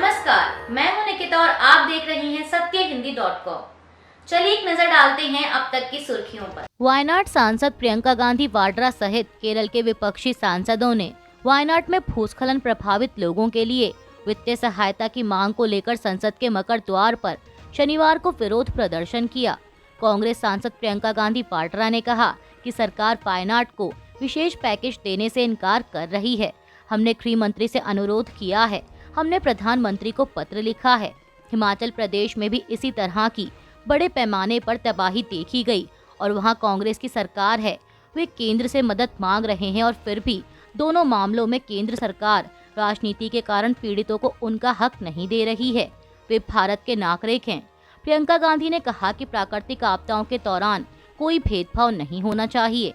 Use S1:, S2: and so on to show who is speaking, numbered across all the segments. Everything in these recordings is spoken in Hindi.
S1: नमस्कार, मैं हूं निकिता और आप देख रहे हैं सत्यहिंदी.com। चलिए एक नजर डालते हैं अब तक की सुर्खियों पर।
S2: वायनाड सांसद प्रियंका गांधी वाड्रा सहित केरल के विपक्षी सांसदों ने वायनाड में भूस्खलन प्रभावित लोगों के लिए वित्तीय सहायता की मांग को लेकर संसद के मकर द्वार पर शनिवार को विरोध प्रदर्शन किया। कांग्रेस सांसद प्रियंका गांधी वाड्रा ने कहा कि सरकार वायनाड को विशेष पैकेज देने से इनकार कर रही है। हमने गृह मंत्री से अनुरोध किया है, हमने प्रधानमंत्री को पत्र लिखा है। हिमाचल प्रदेश में भी इसी तरह की बड़े पैमाने पर तबाही देखी गई और वहां कांग्रेस की सरकार है। वे केंद्र से मदद मांग रहे हैं और फिर भी दोनों मामलों में केंद्र सरकार राजनीति के कारण पीड़ितों को उनका हक नहीं दे रही है। वे भारत के नागरिक हैं। प्रियंका गांधी ने कहा कि प्राकृतिक आपदाओं के दौरान कोई भेदभाव नहीं होना चाहिए।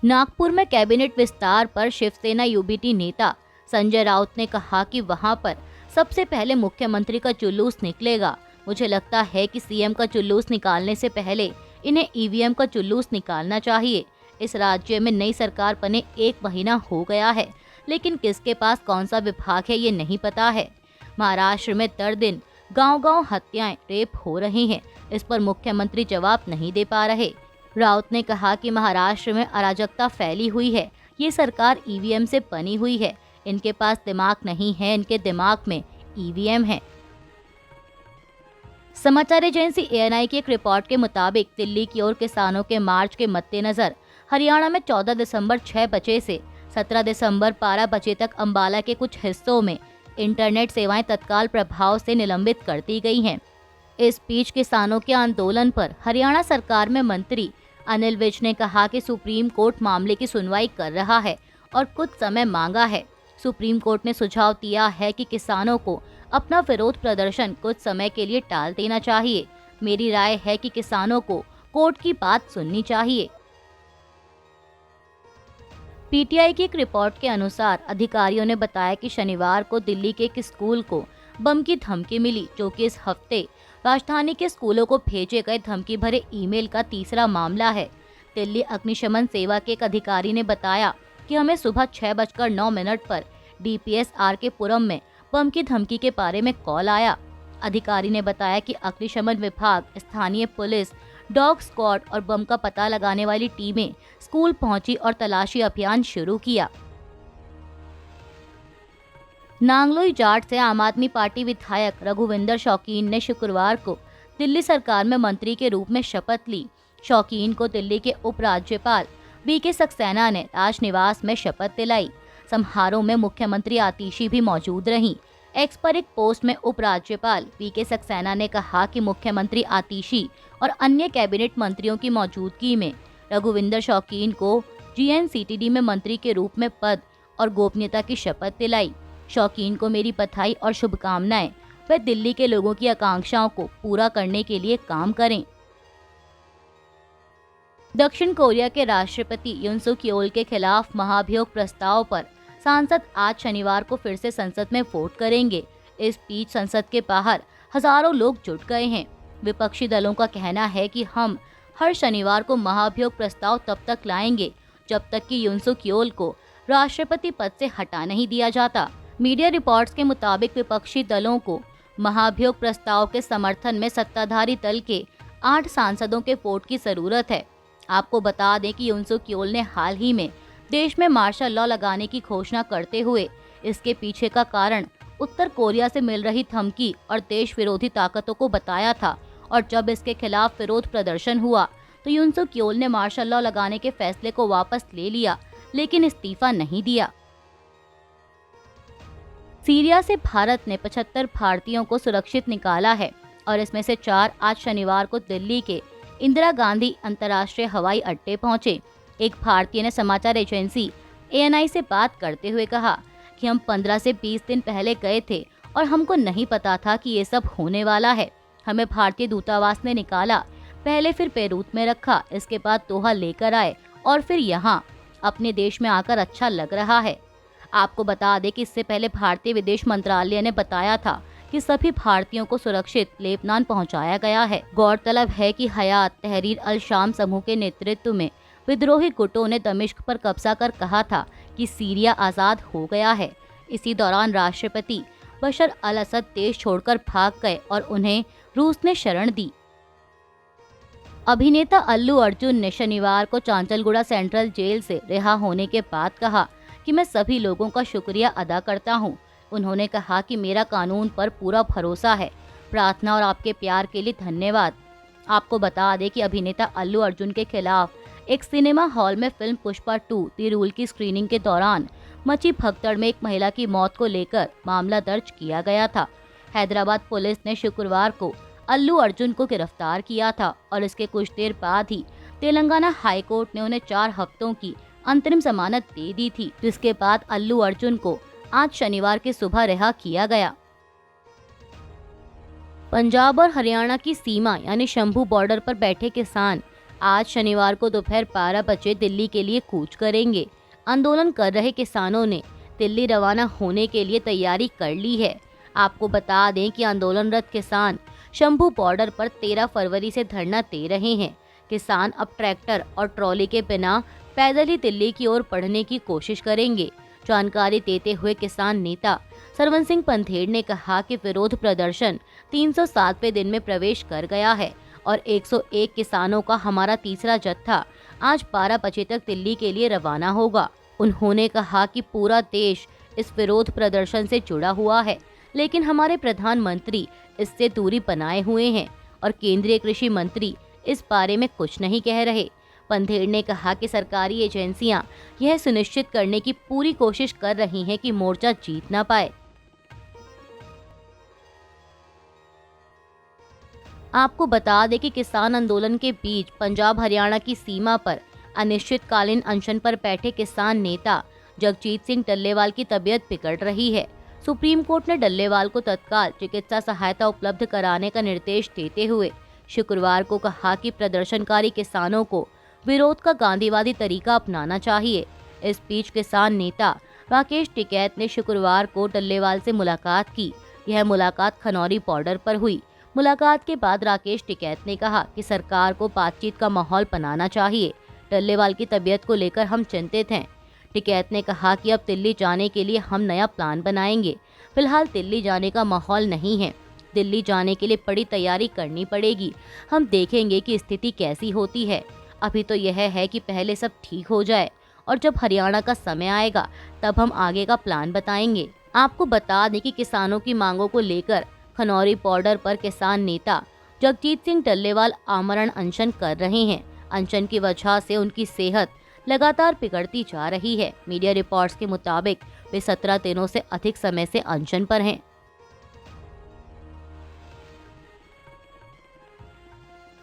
S2: नागपुर में कैबिनेट विस्तार पर शिवसेना यूबीटी नेता संजय राउत ने कहा कि वहां पर सबसे पहले मुख्यमंत्री का जुलूस निकलेगा। मुझे लगता है कि सीएम का जुलूस निकालने से पहले इन्हें ईवीएम का जुलूस निकालना चाहिए। इस राज्य में नई सरकार बने 1 महीना हो गया है, लेकिन किसके पास कौन सा विभाग है ये नहीं पता है। महाराष्ट्र में दर दिन गांव-गांव हत्याएं, रेप हो रहे हैं। इस पर मुख्यमंत्री जवाब नहीं दे पा रहे। राउत ने कहा कि महाराष्ट्र में अराजकता फैली हुई है। ये सरकार ईवीएम से बनी हुई है। इनके पास दिमाग नहीं है, इनके दिमाग में ईवीएम है। समाचार एजेंसी एएनआई की एक रिपोर्ट के मुताबिक दिल्ली की ओर किसानों के मार्च के मद्देनजर हरियाणा में 14 दिसंबर 6 बजे से 17 दिसंबर 12 बजे तक अंबाला के कुछ हिस्सों में इंटरनेट सेवाएं तत्काल प्रभाव से निलंबित कर दी गई हैं। इस बीच किसानों के आंदोलन पर हरियाणा सरकार में मंत्री अनिल विज ने कहा कि सुप्रीम कोर्ट मामले की सुनवाई कर रहा है और कुछ समय मांगा है। सुप्रीम कोर्ट ने सुझाव दिया है कि किसानों को अपना विरोध प्रदर्शन कुछ समय के लिए टाल देना चाहिए। मेरी राय है कि किसानों को कोर्ट की बात सुननी चाहिए। पीटीआई की एक रिपोर्ट के अनुसार अधिकारियों ने बताया कि शनिवार को दिल्ली के एक स्कूल को बम की धमकी मिली, जो कि इस हफ्ते राजधानी के स्कूलों को भेजे गए धमकी भरे ईमेल का तीसरा मामला है। दिल्ली अग्निशमन सेवा के एक अधिकारी ने बताया कि हमें सुबह 6:09 पर डीपीएस आर.के. पुरम में बम की धमकी के बारे में कॉल आया। अधिकारी ने बताया कि अग्निशमन विभाग, स्थानीय पुलिस, डॉग स्क्वाड और बम का पता लगाने वाली टीमें स्कूल पहुंची और तलाशी अभियान शुरू किया। नांगलोई जाट से आम आदमी पार्टी विधायक रघुविंदर शौकीन ने शुक्रवार को दिल्ली सरकार में मंत्री के रूप में शपथ ली। शौकीन को दिल्ली के उपराज्यपाल वीके सक्सेना ने राजनिवास में शपथ दिलाई। समारोह में मुख्यमंत्री आतिशी भी मौजूद रहीं। एक्स पर एक पोस्ट में उपराज्यपाल वीके सक्सेना ने कहा कि मुख्यमंत्री आतिशी और अन्य कैबिनेट मंत्रियों की मौजूदगी में रघुविंदर शौकीन को जीएनसीटीडी में मंत्री के रूप में पद और गोपनीयता की शपथ दिलाई। शौकीन को मेरी बधाई और शुभकामनाएं। वे दिल्ली के लोगों की आकांक्षाओं को पूरा करने के लिए काम करें। दक्षिण कोरिया के राष्ट्रपति यून सुक येओल के खिलाफ महाभियोग प्रस्ताव पर सांसद आज शनिवार को फिर से संसद में वोट करेंगे। इस बीच संसद के बाहर हजारों लोग जुट गए हैं। विपक्षी दलों का कहना है कि हम हर शनिवार को महाभियोग प्रस्ताव तब तक लाएंगे जब तक कि यून सुक येओल को राष्ट्रपति पद से हटा नहीं दिया जाता। मीडिया रिपोर्ट्स के मुताबिक विपक्षी दलों को महाभियोग प्रस्ताव के समर्थन में सत्ताधारी दल के 8 सांसदों के वोट की जरूरत है। आपको बता दें कि यून सुक येओल ने हाल ही में देश में मार्शल लॉ लगाने की घोषणा करते हुए इसके पीछे का कारण उत्तर कोरिया से मिल रही धमकी और देश विरोधी ताकतों को बताया था, और जब इसके खिलाफ विरोध प्रदर्शन हुआ तो यून सुक येओल ने मार्शल लॉ लगाने के फैसले को वापस ले लिया, लेकिन इस्तीफा नहीं दिया। सीरिया से भारत ने 75 भारतीयों को सुरक्षित निकाला है और इसमें से 4 आज शनिवार को दिल्ली के इंदिरा गांधी अंतर्राष्ट्रीय हवाई अड्डे पहुंचे। एक भारतीय ने समाचार एजेंसी एएनआई से बात करते हुए कहा कि हम 15 से 20 दिन पहले गए थे और हमको नहीं पता था कि ये सब होने वाला है। हमें भारतीय दूतावास ने निकाला, पहले फिर बेरूत में रखा, इसके बाद दोहा लेकर आए और फिर यहाँ अपने देश में आकर अच्छा लग रहा है। आपको बता दें कि इससे पहले भारतीय विदेश मंत्रालय ने बताया था कि सभी भारतीयों को सुरक्षित लेबनान पहुंचाया गया है। गौरतलब है कि हयात तहरीर अल शाम समूह के नेतृत्व में विद्रोही गुटों ने दमिश्क पर कब्जा कर कहा था कि सीरिया आज़ाद हो गया है। इसी दौरान राष्ट्रपति बशर अल असद देश छोड़कर भाग गए और उन्हें रूस ने शरण दी। अभिनेता अल्लू अर्जुन ने शनिवार को चांचलगुड़ा सेंट्रल जेल से रिहा होने के बाद कहा कि मैं सभी लोगों का शुक्रिया अदा करता हूं। उन्होंने कहा कि मेरा कानून पर पूरा भरोसा है। प्रार्थना और आपके प्यार के लिए धन्यवाद। आपको बता दें कि अभिनेता अल्लू अर्जुन के खिलाफ एक सिनेमा हॉल में फिल्म पुष्पा 2 दी रूल की स्क्रीनिंग के दौरान मची भगदड़ में एक महिला की मौत को लेकर मामला दर्ज किया गया था। हैदराबाद पुलिस ने शुक्रवार को अल्लू अर्जुन को गिरफ्तार किया था और इसके कुछ देर बाद ही तेलंगाना हाई कोर्ट ने उन्हें 4 हफ्तों की अंतरिम जमानत दे दी थी, जिसके बाद अल्लू अर्जुन को आज शनिवार की सुबह रिहा किया गया। पंजाब और हरियाणा की सीमा यानी शंभू बॉर्डर पर बैठे किसान आज शनिवार को दोपहर 12 बजे दिल्ली के लिए कूच करेंगे। आंदोलन कर रहे किसानों ने दिल्ली रवाना होने के लिए तैयारी कर ली है। आपको बता दें कि आंदोलनरत किसान शंभू बॉर्डर पर 13 फरवरी से धरना दे रहे हैं। किसान अब ट्रैक्टर और ट्रॉली के बिना पैदल ही दिल्ली की ओर बढ़ने की कोशिश करेंगे। जानकारी देते हुए किसान नेता सरवन सिंह पंधेड़ ने कहा कि विरोध प्रदर्शन 307वें दिन में प्रवेश कर गया है और 101 किसानों का हमारा तीसरा जत्था आज 12 बजे तक दिल्ली के लिए रवाना होगा। उन्होंने कहा कि पूरा देश इस विरोध प्रदर्शन से जुड़ा हुआ है, लेकिन हमारे प्रधानमंत्री इससे दूरी बनाए हुए हैं और केंद्रीय कृषि मंत्री इस बारे में कुछ नहीं कह रहे। पंधेड़ ने कहा कि सरकारी एजेंसियां यह सुनिश्चित करने की पूरी कोशिश कर रही हैं कि मोर्चा जीत ना पाए। आपको बता दें कि किसान आंदोलन के बीच पंजाब हरियाणा की सीमा पर अनिश्चितकालीन अनशन पर बैठे किसान नेता जगजीत सिंह डल्लेवाल की तबीयत बिगड़ रही है। सुप्रीम कोर्ट ने डल्लेवाल को तत्काल चिकित्सा सहायता उपलब्ध कराने का निर्देश देते हुए शुक्रवार को कहा कि प्रदर्शनकारी किसानों को विरोध का गांधीवादी तरीका अपनाना चाहिए। इस बीच किसान नेता राकेश टिकैत ने शुक्रवार को डल्लेवाल से मुलाकात की। यह मुलाकात खनौरी बॉर्डर पर हुई। मुलाकात के बाद राकेश टिकैत ने कहा कि सरकार को बातचीत का माहौल बनाना चाहिए। डल्लेवाल की तबीयत को लेकर हम चिंतित हैं। टिकैत ने कहा कि अब दिल्ली जाने के लिए हम नया प्लान बनाएंगे। फिलहाल दिल्ली जाने का माहौल नहीं है। दिल्ली जाने के लिए बड़ी तैयारी करनी पड़ेगी। हम देखेंगे कि स्थिति कैसी होती है। अभी तो यह है कि पहले सब ठीक हो जाए और जब हरियाणा का समय आएगा तब हम आगे का प्लान बताएंगे। आपको बता दें कि किसानों की मांगों को लेकर खनौरी बॉर्डर पर किसान नेता जगजीत सिंह डल्लेवाल आमरण अनशन कर रहे हैं। अनशन की वजह से उनकी सेहत लगातार बिगड़ती जा रही है। मीडिया रिपोर्ट्स के मुताबिक वे 17 दिनों से अधिक समय से अनशन पर हैं।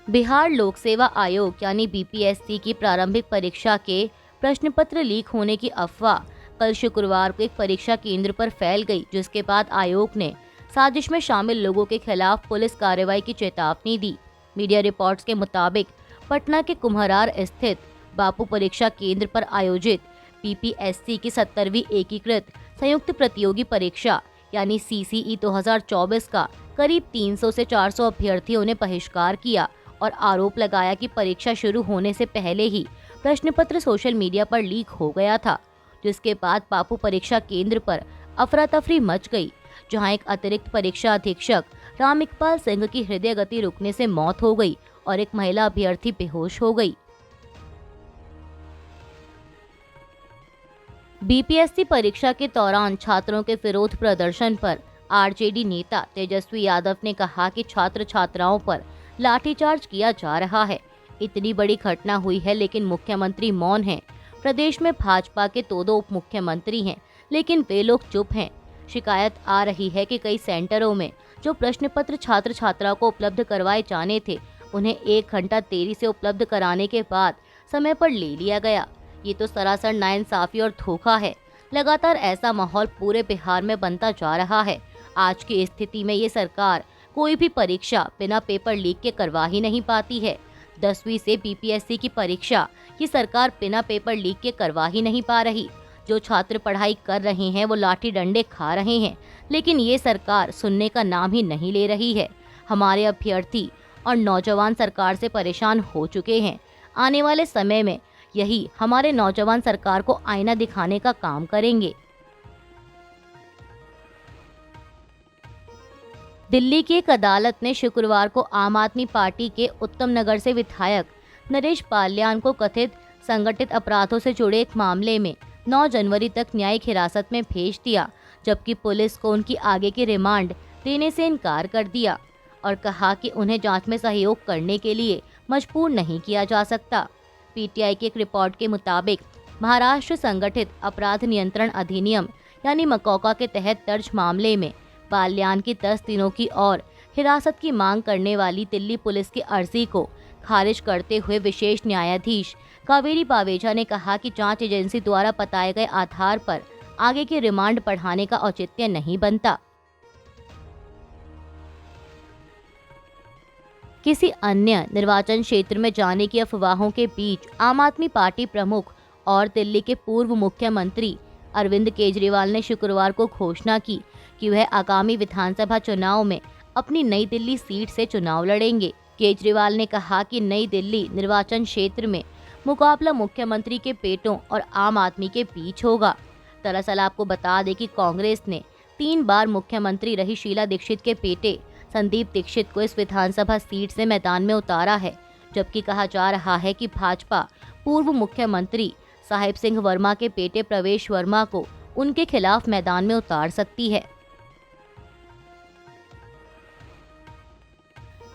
S2: बिहार लोक सेवा आयोग यानी बीपीएससी की प्रारंभिक परीक्षा के प्रश्न पत्र लीक होने की अफवाह कल शुक्रवार को एक परीक्षा केंद्र पर फैल गई, जिसके बाद आयोग ने साजिश में शामिल लोगों के खिलाफ पुलिस कार्रवाई की चेतावनी दी। मीडिया रिपोर्ट्स के मुताबिक पटना के कुम्हरार स्थित बापू परीक्षा केंद्र पर आयोजित बीपीएससी की 70वीं एकीकृत संयुक्त प्रतियोगी परीक्षा यानी सीसीई 2024 का करीब 300 से 400 अभ्यर्थियों ने बहिष्कार किया और आरोप लगाया कि परीक्षा शुरू होने से पहले ही प्रश्न पत्र सोशल मीडिया पर लीक हो गया था, जिसके बाद बापू परीक्षा केंद्र पर अफरा तफरी मच गई, जहां एक अतिरिक्त परीक्षा अधीक्षक राम इकबाल सिंह की हृदय गति रुकने से मौत हो गई और एक महिला अभ्यर्थी बेहोश हो गई। बीपीएससी परीक्षा के दौरान छात्रों के विरोध प्रदर्शन पर आरजेडी नेता तेजस्वी यादव ने कहा कि छात्र छात्राओं पर लाठीचार्ज किया जा रहा है। इतनी बड़ी घटना हुई है लेकिन मुख्यमंत्री मौन हैं। प्रदेश में भाजपा के दो उप मुख्यमंत्री हैं, लेकिन वे लोग चुप हैं। शिकायत आ रही है कि कई सेंटरों में जो प्रश्न पत्र छात्र छात्राओं को उपलब्ध करवाए जाने थे, उन्हें 1 घंटा देरी से उपलब्ध कराने के बाद समय पर ले लिया गया। ये तो सरासर नाइंसाफी और धोखा है। लगातार ऐसा माहौल पूरे बिहार में बनता जा रहा है। आज की स्थिति में ये सरकार कोई भी परीक्षा बिना पेपर लीक के करवा ही नहीं पाती है। 10वीं से बीपीएससी की परीक्षा ये सरकार बिना पेपर लीक के करवा ही नहीं पा रही। जो छात्र पढ़ाई कर रहे हैं वो लाठी डंडे खा रहे हैं, लेकिन ये सरकार सुनने का नाम ही नहीं ले रही है। हमारे अभ्यर्थी और नौजवान सरकार से परेशान हो चुके हैं। आने वाले समय में यही हमारे नौजवान सरकार को आईना दिखाने का काम करेंगे। दिल्ली की एक अदालत ने शुक्रवार को आम आदमी पार्टी के उत्तम नगर से विधायक नरेश पाल्यान को कथित संगठित अपराधों से जुड़े एक मामले में 9 जनवरी तक न्यायिक हिरासत में भेज दिया, जबकि पुलिस को उनकी आगे की रिमांड देने से इनकार कर दिया और कहा कि उन्हें जांच में सहयोग करने के लिए मजबूर नहीं किया जा सकता। पीटीआई की एक रिपोर्ट के मुताबिक महाराष्ट्र संगठित अपराध नियंत्रण अधिनियम यानी मकोका के तहत दर्ज मामले में पाल्यान की 10 दिनों की और हिरासत की मांग करने वाली दिल्ली पुलिस की अर्जी को खारिज करते हुए विशेष न्यायाधीश कावेरी पावेजा ने कहा कि जांच एजेंसी द्वारा बताए गए आधार पर आगे की रिमांड बढ़ाने का औचित्य नहीं बनता। किसी अन्य निर्वाचन क्षेत्र में जाने की अफवाहों के बीच आम आदमी पार्टी प्रमुख और दिल्ली के पूर्व मुख्यमंत्री अरविंद केजरीवाल ने शुक्रवार को घोषणा की कि वह आगामी विधानसभा चुनाव में अपनी नई दिल्ली सीट से चुनाव लड़ेंगे। केजरीवाल ने कहा कि नई दिल्ली निर्वाचन क्षेत्र में मुकाबला मुख्यमंत्री के बेटों और आम आदमी के बीच होगा। दरअसल आपको बता दें कि कांग्रेस ने 3 बार मुख्यमंत्री रही शीला दीक्षित के बेटे संदीप दीक्षित को इस विधानसभा सीट से मैदान में उतारा है, जबकि कहा जा रहा है कि भाजपा पूर्व मुख्यमंत्री साहिब सिंह वर्मा के बेटे प्रवेश वर्मा को उनके खिलाफ मैदान में उतार सकती है।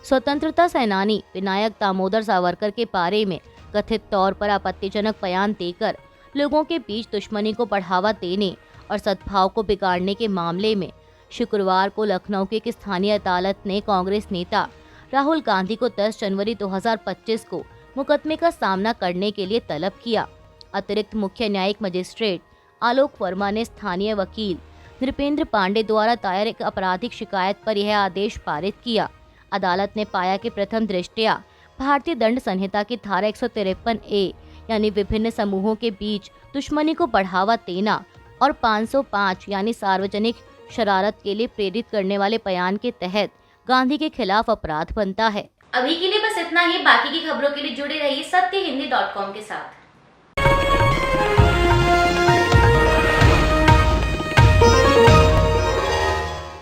S2: स्वतंत्रता सेनानी विनायक दामोदर सावरकर के बारे में कथित तौर पर आपत्तिजनक बयान देकर लोगों के बीच दुश्मनी को बढ़ावा देने और सद्भाव को बिगाड़ने के मामले में शुक्रवार को लखनऊ की एक स्थानीय अदालत ने कांग्रेस नेता राहुल गांधी को 10 जनवरी 2025 को मुकदमे का सामना करने के लिए तलब किया। अतिरिक्त मुख्य न्यायिक मजिस्ट्रेट आलोक वर्मा ने स्थानीय वकील नृपेंद्र पांडे द्वारा दायर एक आपराधिक शिकायत पर यह आदेश पारित किया। अदालत ने पाया कि प्रथम दृष्टया भारतीय दंड संहिता की धारा 153A यानी विभिन्न समूहों के बीच दुश्मनी को बढ़ावा देना और 505 यानी सार्वजनिक शरारत के लिए प्रेरित करने वाले बयान के तहत गांधी के खिलाफ अपराध बनता है।
S1: अभी के लिए बस इतना ही। बाकी की खबरों के लिए जुड़े रहिए सत्यहिंदी.com के साथ।